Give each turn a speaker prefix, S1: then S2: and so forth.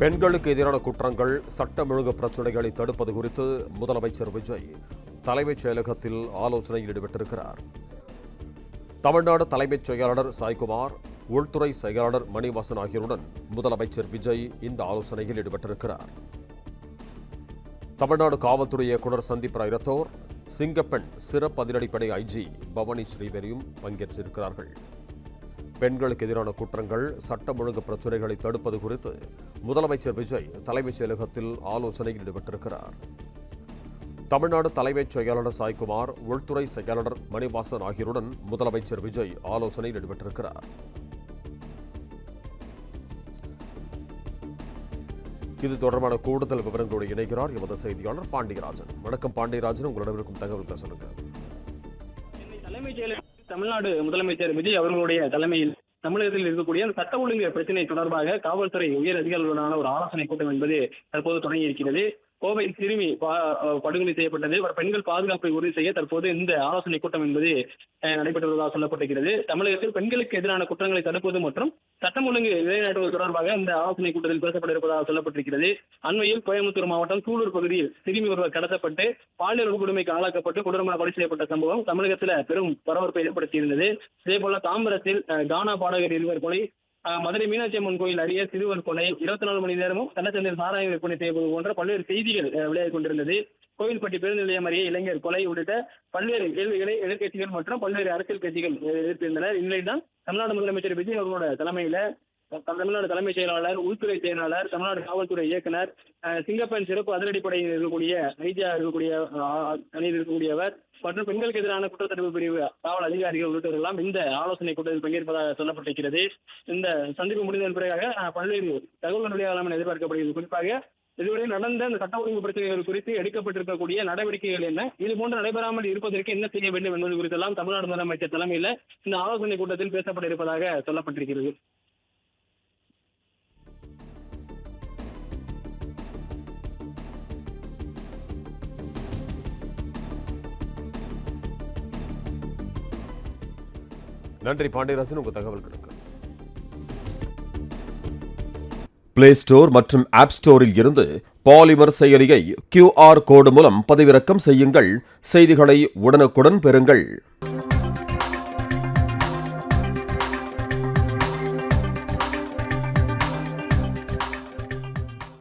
S1: பெண்களுக்கு எதிரான குற்றங்கள், சட்டம் ஒழுங்கு பிரச்சினைகளை தடுப்பது குறித்து முதலமைச்சர் விஜய் தலைமைச் செயலகத்தில் ஆலோசனையில் ஈடுபட்டிருக்கிறார். தமிழ்நாடு தலைமைச் செயலாளர் சாய்குமார், உள்துறை செயலாளர் மணிவாசன் ஆகியோருடன் முதலமைச்சர் விஜய் இந்த ஆலோசனையில் ஈடுபட்டிருக்கிறார். தமிழ்நாடு காவல்துறை இயக்குநர் சந்தீப் ராய் ரத்தோர், சிங்கப்பெண் சிறப்பு அதிரடிப்படை ஐஜி பவானி ஸ்ரீவரியும் பங்கேற்றிருக்கிறார்கள். பெண்களுக்கு எதிரான குற்றங்கள், சட்டம் ஒழுங்கு பிரச்சினைகளை தடுப்பது குறித்து முதலமைச்சர் விஜய் தலைமைச் செயலகத்தில் ஆலோசனையில் ஈடுபட்டிருக்கிறார். தமிழ்நாடு தலைமைச் செயலாளர் சாய்குமார், உள்துறை செயலாளர் மணிவாசன் ஆகியோருடன் முதலமைச்சர் விஜய் ஆலோசனையில் ஈடுபட்டிருக்கிறார். இது தொடர்பான கூடுதல் விவரங்களோடு இணைகிறார் எமது செய்தியாளர் பாண்டியராஜன். வணக்கம் பாண்டியராஜன், உங்களிடம் இருக்கும் தகவல்களை சொல்லுங்க.
S2: தலைமைச் செயலர் தமிழ்நாடு முதலமைச்சர் விஜய் அவர்களுடைய தலைமையில் தமிழகத்தில் இருக்கக்கூடிய சட்ட ஒழுங்கு பிரச்சினை தொடர்பாக காவல்துறை உயர் அதிகாரிகளுடனான ஒரு ஆலோசனை கூட்டம் என்பது தற்போது தொடங்கி இருக்கிறது. கோவை சிறுமி படுகொலை செய்யப்பட்டது, பெண்கள் பாதுகாப்பை உறுதி செய்ய தற்போது இந்த ஆலோசனை கூட்டம் என்பது நடைபெற்றுள்ளதாக சொல்லப்பட்டிருக்கிறது. தமிழகத்தில் பெண்களுக்கு எதிரான குற்றங்களை தடுப்பது மற்றும் சட்டம் ஒழுங்கு நிலைநாட்டுவது தொடர்பாக இந்த ஆலோசனை கூட்டத்தில் பேசப்பட இருப்பதாக சொல்லப்பட்டிருக்கிறது. அண்மையில் கோயம்புத்தூர் மாவட்டம் சூலூர் பகுதியில் சிறுமி ஒருவர் கடத்தப்பட்டு பாலியல் கொடுமைக்கு ஆளாக்கப்பட்டு கொடூரமாக கொலை செய்யப்பட்ட சம்பவம் தமிழகத்தில் பெரும் பரபரப்பை ஏற்படுத்தியிருந்தது. இதேபோல தாம்பரத்தில் கானா பாடகர் இருவர் கொலை, மதுரை மீனாட்சி அம்மன் கோயில் அருகே சிறுவர் கொலை, 24 மணி நேரமும் கள்ளச்சந்தையில் சாராய விற்பனை செய்வது போன்ற பல்வேறு செய்திகள் விளையாடிக் கொண்டிருந்தது. கோவில்பட்டி பேருந்து நிலையம் அருகே இளைஞர் கொலை உள்ளிட்ட பல்வேறு கேள்விகளை எதிர்க்கட்சிகள் மற்றும் பல்வேறு அரசியல் கட்சிகள் எதிர்த்திருந்தனர். இந்நிலையில்தான் தமிழ்நாடு முதலமைச்சர் விஜய் அவர்களோட தலைமையில தமிழ்நாடு தலைமைச் செயலாளர், உள்துறை செயலாளர், தமிழ்நாடு காவல்துறை இயக்குனர், சிங்கப்பெண் சிறப்பு அதிரடிப்படையில் இருக்கக்கூடிய ஐஜியா இருக்கக்கூடிய அணியில் இருக்கக்கூடியவர் மற்றும் பெண்களுக்கு எதிரான குற்றத்தடுப்பு பிரிவு காவல் அதிகாரிகள் உள்ளிட்டவர்களெல்லாம் இந்த ஆலோசனை கூட்டத்தில் பங்கேற்பதாக சொல்லப்பட்டிருக்கிறது. இந்த சந்திப்பு முடிந்ததன் பிறகாக பல்வேறு தகவல் வெளியாகலாம் என எதிர்பார்க்கப்படுகிறது. குறிப்பாக இதுவரை நடந்த இந்த சட்ட ஒழுங்கு பிரச்சனைகள் குறித்து எடுக்கப்பட்டிருக்கக்கூடிய நடவடிக்கைகள் என்ன, இது போன்று நடைபெறாமல் இருப்பதற்கு என்ன செய்ய வேண்டும் என்பது குறித்தெல்லாம் தமிழ்நாடு முதலமைச்சர் தலைமையில் இந்த ஆலோசனை கூட்டத்தில் பேசப்பட இருப்பதாக சொல்லப்பட்டிருக்கிறது.
S1: நன்றி பாண்டியராஜன், உங்கள் தகவல்களுக்கு. பிளே ஸ்டோர் மற்றும் ஆப் ஸ்டோரில் இருந்து பாலிமர் செயலியை QR கோடு மூலம் பதிவிறக்கம் செய்யுங்கள். செய்திகளை உடனுக்குடன் பெறுங்கள்.